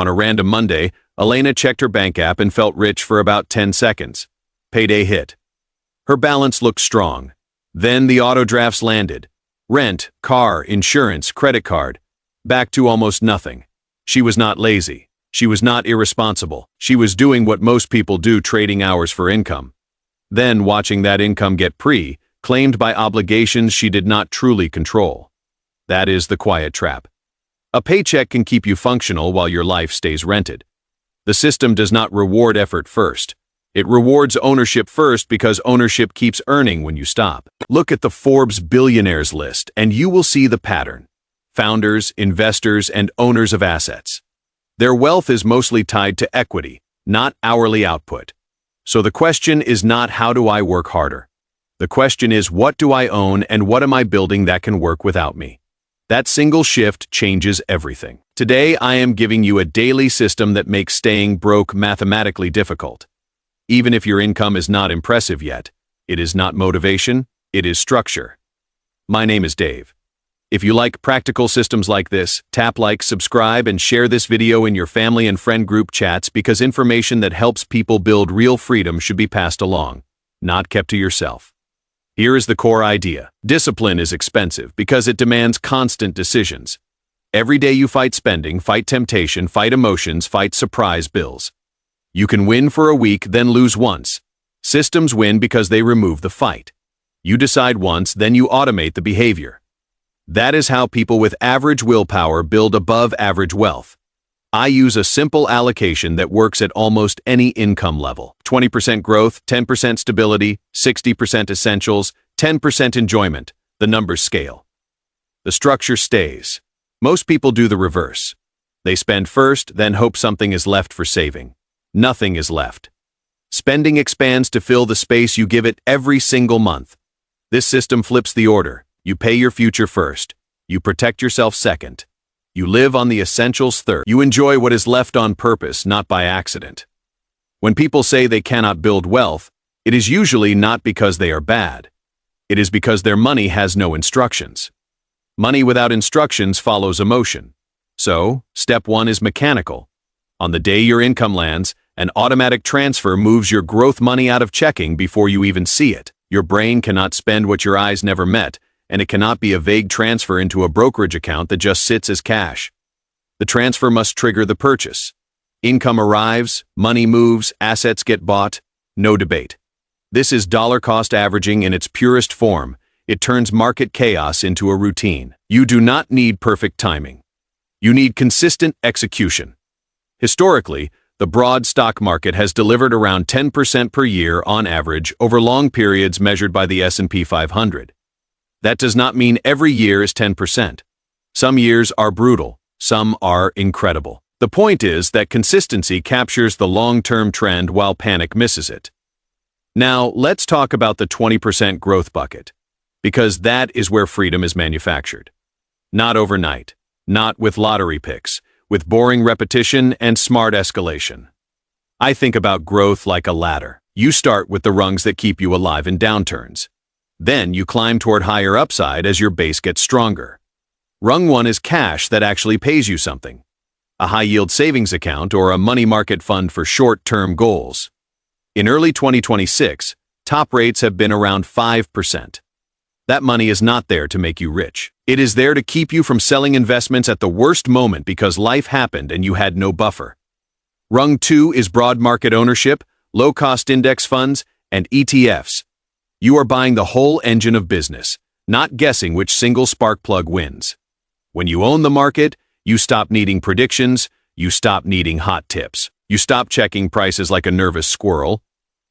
On a random Monday, Elena checked her bank app and felt rich for about 10 seconds. Payday hit. Her balance looked strong. Then the auto drafts landed. Rent, car, insurance, credit card. Back to almost nothing. She was not lazy. She was not irresponsible. She was doing what most people do, trading hours for income. Then watching that income get claimed by obligations she did not truly control. That is the quiet trap. A paycheck can keep you functional while your life stays rented. The system does not reward effort first. It rewards ownership first because ownership keeps earning when you stop. Look at the Forbes billionaires list and you will see the pattern. Founders, investors, and owners of assets. Their wealth is mostly tied to equity, not hourly output. So the question is not how do I work harder? The question is what do I own and what am I building that can work without me? That single shift changes everything. Today I am giving you a daily system that makes staying broke mathematically difficult. Even if your income is not impressive yet, it is not motivation, it is structure. My name is Dave. If you like practical systems like this, tap like, subscribe, and share this video in your family and friend group chats because information that helps people build real freedom should be passed along, not kept to yourself. Here is the core idea. Discipline is expensive because it demands constant decisions. Every day you fight spending, fight temptation, fight emotions, fight surprise bills. You can win for a week, then lose once. Systems win because they remove the fight. You decide once, then you automate the behavior. That is how people with average willpower build above average wealth. I use a simple allocation that works at almost any income level. 20% growth, 10% stability, 60% essentials, 10% enjoyment. The numbers scale. The structure stays. Most people do the reverse. They spend first, then hope something is left for saving. Nothing is left. Spending expands to fill the space you give it every single month. This system flips the order. You pay your future first. You protect yourself second. You live on the essentials third. You enjoy what is left on purpose, not by accident. When people say they cannot build wealth, it is usually not because they are bad. It is because their money has no instructions. Money without instructions follows emotion. So, step one is mechanical. On the day your income lands, an automatic transfer moves your growth money out of checking before you even see it. Your brain cannot spend what your eyes never met, and it cannot be a vague transfer into a brokerage account that just sits as cash. The transfer must trigger the purchase. Income arrives, money moves, assets get bought, no debate. This is dollar cost averaging in its purest form. It turns market chaos into a routine. You do not need perfect timing. You need consistent execution. Historically, the broad stock market has delivered around 10% per year on average over long periods measured by the S&P 500. That does not mean every year is 10%. Some years are brutal, some are incredible. The point is that consistency captures the long-term trend while panic misses it. Now, let's talk about the 20% growth bucket, because that is where freedom is manufactured. Not overnight, not with lottery picks, with boring repetition and smart escalation. I think about growth like a ladder. You start with the rungs that keep you alive in downturns. Then you climb toward higher upside as your base gets stronger. Rung 1 is cash that actually pays you something. A high-yield savings account or a money market fund for short-term goals. In early 2026, top rates have been around 5%. That money is not there to make you rich. It is there to keep you from selling investments at the worst moment because life happened and you had no buffer. Rung 2 is broad market ownership, low-cost index funds, and ETFs. You are buying the whole engine of business, not guessing which single spark plug wins. When you own the market, you stop needing predictions, you stop needing hot tips. You stop checking prices like a nervous squirrel.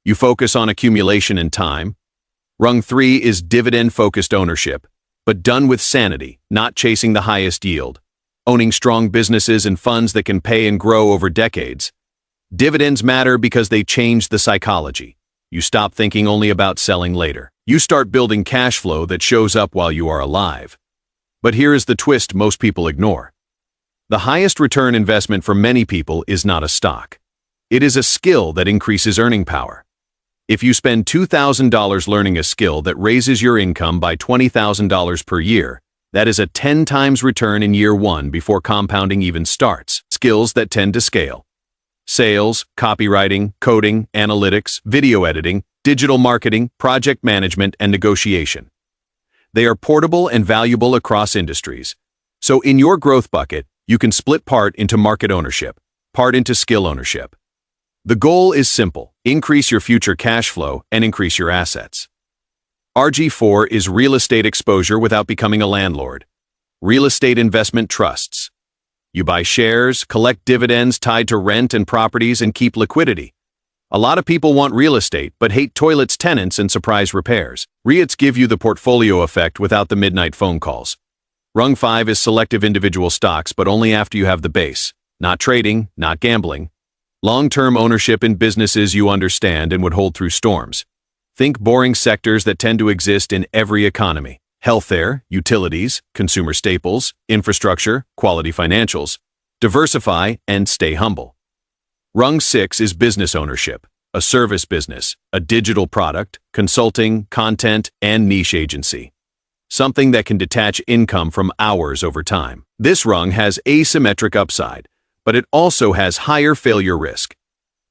You focus on accumulation and time. Rung 3 is dividend-focused ownership, but done with sanity, not chasing the highest yield. Owning strong businesses and funds that can pay and grow over decades. Dividends matter because they change the psychology. You stop thinking only about selling later. You start building cash flow that shows up while you are alive. But here is the twist most people ignore. The highest return investment for many people is not a stock. It is a skill that increases earning power. If you spend $2,000 learning a skill that raises your income by $20,000 per year, That is a 10 times return in year one before compounding even starts. Skills that tend to scale: sales, copywriting, coding, analytics, video editing, digital marketing, project management, and negotiation. They are portable and valuable across industries. So in your growth bucket, you can split part into market ownership, part into skill ownership. The goal is simple: increase your future cash flow and increase your assets. RG4 is real estate exposure without becoming a landlord. Real estate investment trusts. You buy shares, collect dividends tied to rent and properties, and keep liquidity. A lot of people want real estate but hate toilets, tenants, and surprise repairs. REITs give you the portfolio effect without the midnight phone calls. Rung 5 is selective individual stocks, but only after you have the base. Not trading, not gambling. Long-term ownership in businesses you understand and would hold through storms. Think boring sectors that tend to exist in every economy: healthcare, utilities, consumer staples, infrastructure, quality financials. Diversify and stay humble. Rung 6 is business ownership, a service business, a digital product, consulting, content, and niche agency. Something that can detach income from hours over time. This rung has asymmetric upside, but it also has higher failure risk.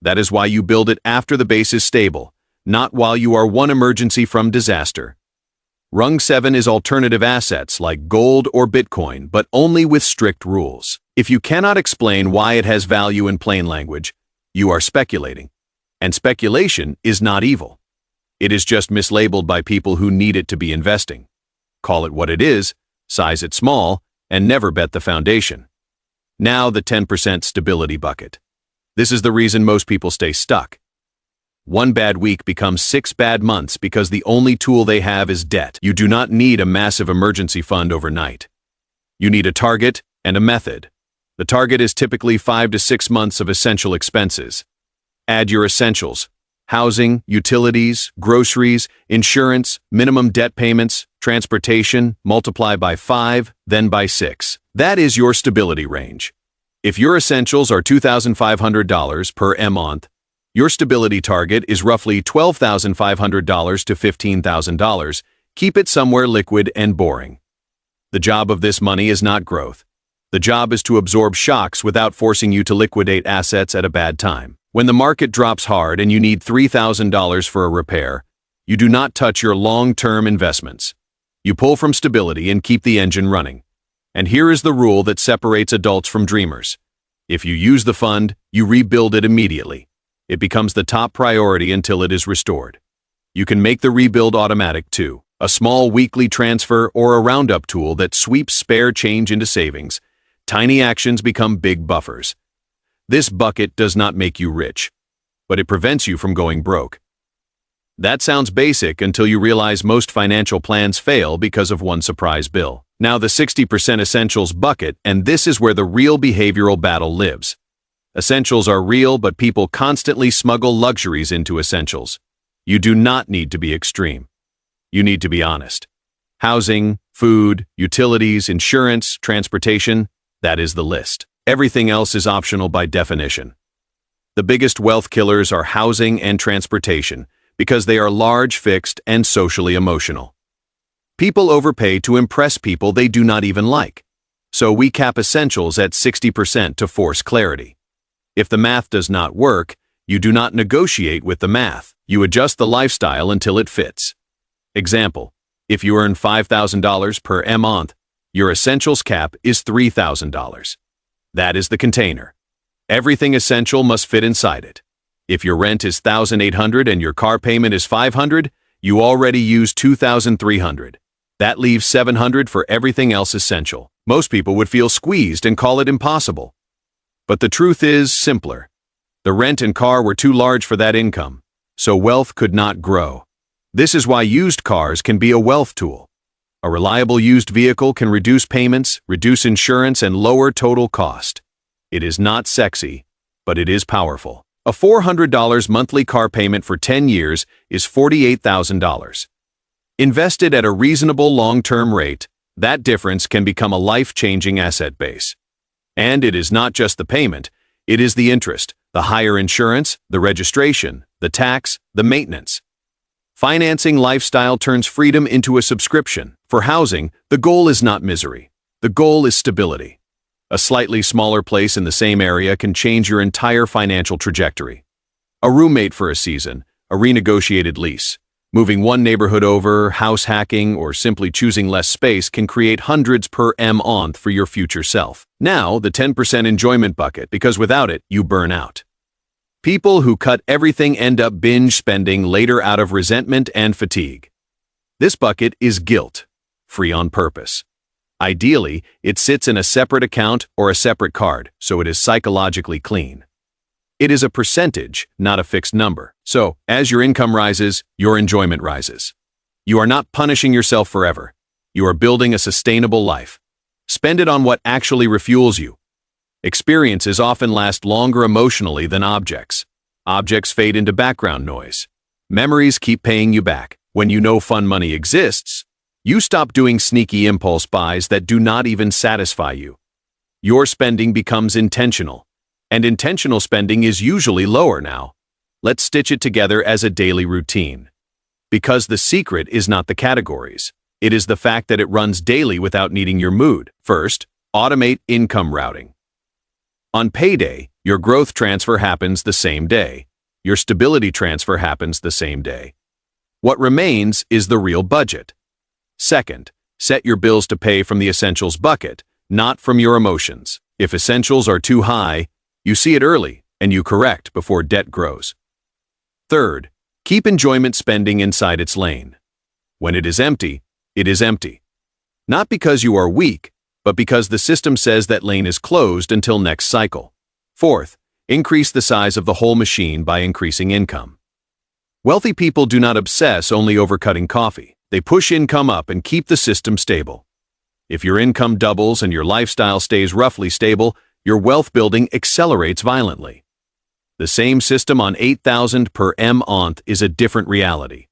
That is why you build it after the base is stable, not while you are one emergency from disaster. Rung 7 is alternative assets like gold or Bitcoin, but only with strict rules. If you cannot explain why it has value in plain language, you are speculating. And speculation is not evil. It is just mislabeled by people who need it to be investing. Call it what it is, size it small, and never bet the foundation. Now the 10% stability bucket. This is the reason most people stay stuck. One bad week becomes 6 bad months because the only tool they have is debt. You do not need a massive emergency fund overnight. You need a target and a method. The target is typically 5 to 6 months of essential expenses. Add your essentials: housing, utilities, groceries, insurance, minimum debt payments, transportation, multiply by 5, then by 6. That is your stability range. If your essentials are $2,500 per month, your stability target is roughly $12,500 to $15,000. Keep it somewhere liquid and boring. The job of this money is not growth. The job is to absorb shocks without forcing you to liquidate assets at a bad time. When the market drops hard and you need $3,000 for a repair, you do not touch your long-term investments. You pull from stability and keep the engine running. And here is the rule that separates adults from dreamers. If you use the fund, you rebuild it immediately. It becomes the top priority until it is restored. You can make the rebuild automatic too. A small weekly transfer or a roundup tool that sweeps spare change into savings. Tiny actions become big buffers. This bucket does not make you rich, but it prevents you from going broke. That sounds basic until you realize most financial plans fail because of one surprise bill. Now the 60% essentials bucket, and this is where the real behavioral battle lives. Essentials are real, but people constantly smuggle luxuries into essentials. You do not need to be extreme. You need to be honest. Housing, food, utilities, insurance, transportation, that is the list. Everything else is optional by definition. The biggest wealth killers are housing and transportation because they are large, fixed, and socially emotional. People overpay to impress people they do not even like. So we cap essentials at 60% to force clarity. If the math does not work, you do not negotiate with the math. You adjust the lifestyle until it fits. Example: if you earn $5,000 per month, your essentials cap is $3,000. That is the container. Everything essential must fit inside it. If your rent is $1,800 and your car payment is $500, you already use $2,300. That leaves $700 for everything else essential. Most people would feel squeezed and call it impossible. But the truth is simpler. The rent and car were too large for that income, so wealth could not grow. This is why used cars can be a wealth tool. A reliable used vehicle can reduce payments, reduce insurance, and lower total cost. It is not sexy, but it is powerful. A $400 monthly car payment for 10 years is $48,000. Invested at a reasonable long-term rate, that difference can become a life-changing asset base. And it is not just the payment, it is the interest, the higher insurance, the registration, the tax, the maintenance. Financing lifestyle turns freedom into a subscription. For housing, the goal is not misery. The goal is stability. A slightly smaller place in the same area can change your entire financial trajectory. A roommate for a season, a renegotiated lease. Moving one neighborhood over, house hacking, or simply choosing less space can create hundreds per month for your future self. Now, the 10% enjoyment bucket, because without it, you burn out. People who cut everything end up binge spending later out of resentment and fatigue. This bucket is guilt, free on purpose. Ideally, it sits in a separate account or a separate card, so it is psychologically clean. It is a percentage, not a fixed number. So, as your income rises, your enjoyment rises. You are not punishing yourself forever. You are building a sustainable life. Spend it on what actually refuels you. Experiences often last longer emotionally than objects. Objects fade into background noise. Memories keep paying you back. When you know fun money exists, you stop doing sneaky impulse buys that do not even satisfy you. Your spending becomes intentional. And intentional spending is usually lower now. Let's stitch it together as a daily routine. Because the secret is not the categories. It is the fact that it runs daily without needing your mood. First, automate income routing. On payday, your growth transfer happens the same day. Your stability transfer happens the same day. What remains is the real budget. Second, set your bills to pay from the essentials bucket, not from your emotions. If essentials are too high, you see it early, and you correct before debt grows. Third, keep enjoyment spending inside its lane. When it is empty, it is empty. Not because you are weak, but because the system says that lane is closed until next cycle. Fourth, increase the size of the whole machine by increasing income. Wealthy people do not obsess only over cutting coffee. They push income up and keep the system stable. If your income doubles and your lifestyle stays roughly stable, your wealth building accelerates violently. The same system on 8,000 per month is a different reality.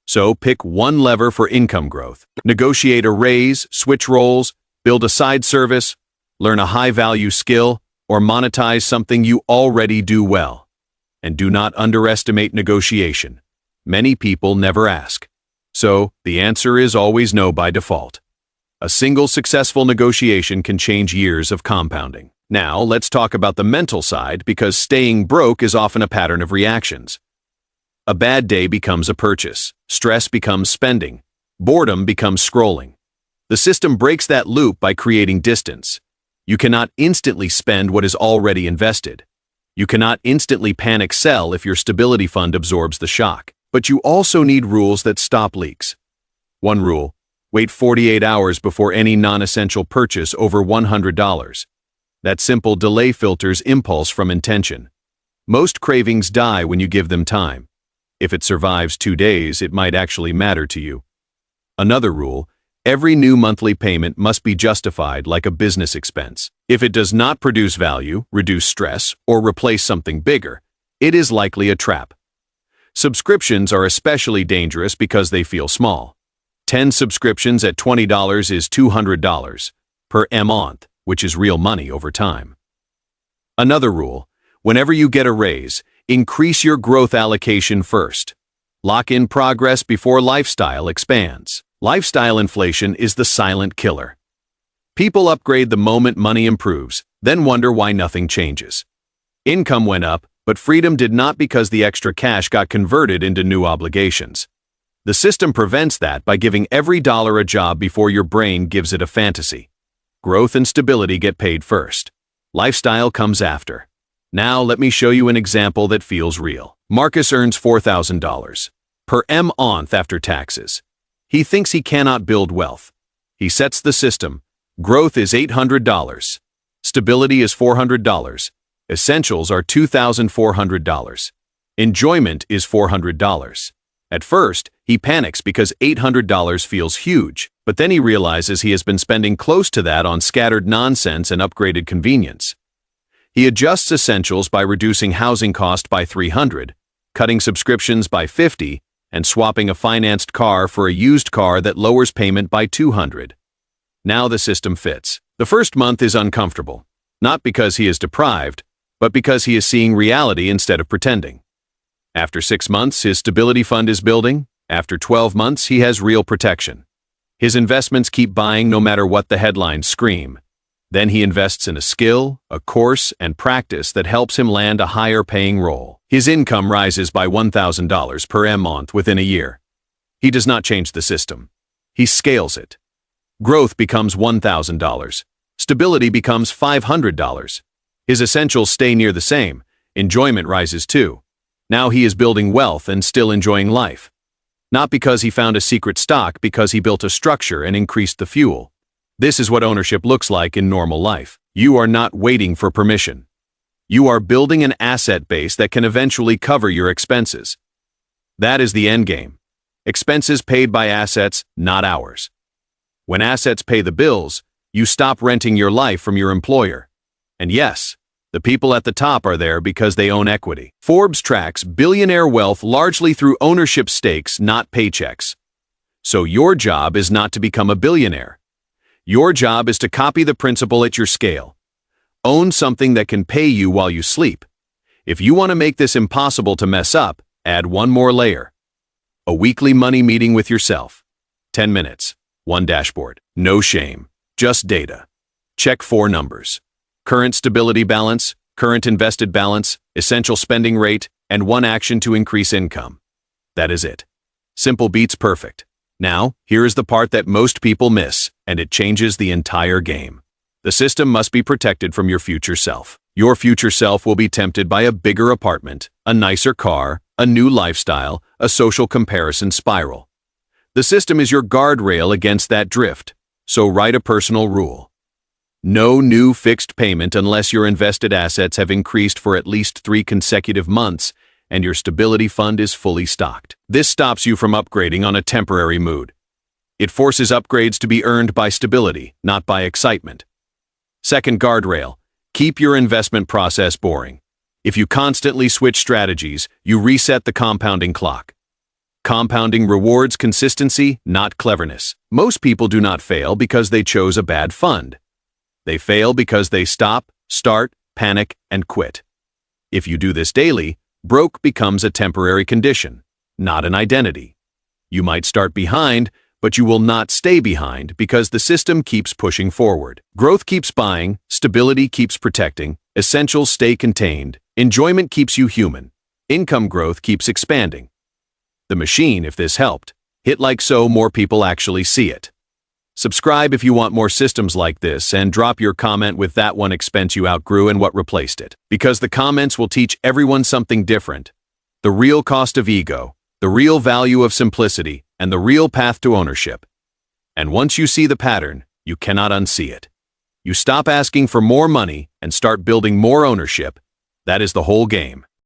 So pick one lever for income growth. Negotiate a raise, switch roles, build a side service, learn a high-value skill, or monetize something you already do well. And do not underestimate negotiation. Many people never ask. So the answer is always no by default. A single successful negotiation can change years of compounding. Now, let's talk about the mental side, because staying broke is often a pattern of reactions. A bad day becomes a purchase. Stress becomes spending. Boredom becomes scrolling. The system breaks that loop by creating distance. You cannot instantly spend what is already invested. You cannot instantly panic sell if your stability fund absorbs the shock. But you also need rules that stop leaks. One rule: wait 48 hours before any non-essential purchase over $100. That simple delay filters impulse from intention. Most cravings die when you give them time. If it survives 2 days, it might actually matter to you. Another rule: every new monthly payment must be justified like a business expense. If it does not produce value, reduce stress, or replace something bigger, it is likely a trap. Subscriptions are especially dangerous because they feel small. 10 subscriptions at $20 is $200 per month, which is real money over time. Another rule: whenever you get a raise, increase your growth allocation first. Lock in progress before lifestyle expands. Lifestyle inflation is the silent killer. People upgrade the moment money improves, then wonder why nothing changes. Income went up, but freedom did not, because the extra cash got converted into new obligations. The system prevents that by giving every dollar a job before your brain gives it a fantasy. Growth and stability get paid first. Lifestyle comes after. Now let me show you an example that feels real. Marcus earns $4,000 per month after taxes. He thinks he cannot build wealth. He sets the system. Growth is $800. Stability is $400. Essentials are $2,400. Enjoyment is $400. At first, he panics because $800 feels huge, but then he realizes he has been spending close to that on scattered nonsense and upgraded convenience. He adjusts essentials by reducing housing cost by $300, cutting subscriptions by $50, and swapping a financed car for a used car that lowers payment by $200. Now the system fits. The first month is uncomfortable, not because he is deprived, but because he is seeing reality instead of pretending. After 6 months, his stability fund is building, After 12 months, he has real protection. His investments keep buying no matter what the headlines scream. Then he invests in a skill, a course, and practice that helps him land a higher-paying role. His income rises by $1,000 per month within a year. He does not change the system. He scales it. Growth becomes $1,000. Stability becomes $500. His essentials stay near the same. Enjoyment rises too. Now he is building wealth and still enjoying life. Not because he found a secret stock, because he built a structure and increased the fuel. This is what ownership looks like in normal life. You are not waiting for permission. You are building an asset base that can eventually cover your expenses. That is the end game. Expenses paid by assets, not ours. When assets pay the bills, you stop renting your life from your employer. And yes, the people at the top are there because they own equity. Forbes tracks billionaire wealth largely through ownership stakes, not paychecks. So your job is not to become a billionaire. Your job is to copy the principle at your scale. Own something that can pay you while you sleep. If you want to make this impossible to mess up, add one more layer. A weekly money meeting with yourself. 10 minutes, one dashboard. No shame, just data. Check 4 numbers. Current stability balance, current invested balance, essential spending rate, and 1 action to increase income. That is it. Simple beats perfect. Now, here is the part that most people miss, and it changes the entire game. The system must be protected from your future self. Your future self will be tempted by a bigger apartment, a nicer car, a new lifestyle, a social comparison spiral. The system is your guardrail against that drift, so write a personal rule. No new fixed payment unless your invested assets have increased for at least 3 consecutive months and your stability fund is fully stocked. This stops you from upgrading on a temporary mood. It forces upgrades to be earned by stability, not by excitement. Second guardrail, keep your investment process boring. If you constantly switch strategies, you reset the compounding clock. Compounding rewards consistency, not cleverness. Most people do not fail because they chose a bad fund. They fail because they stop, start, panic, and quit. If you do this daily, broke becomes a temporary condition, not an identity. You might start behind, but you will not stay behind because the system keeps pushing forward. Growth keeps buying, stability keeps protecting, essentials stay contained, enjoyment keeps you human, income growth keeps expanding. The machine, if this helped, hit like so more people actually see it. Subscribe if you want more systems like this and drop your comment with that one expense you outgrew and what replaced it. Because the comments will teach everyone something different. The real cost of ego, the real value of simplicity, and the real path to ownership. And once you see the pattern, you cannot unsee it. You stop asking for more money and start building more ownership. That is the whole game.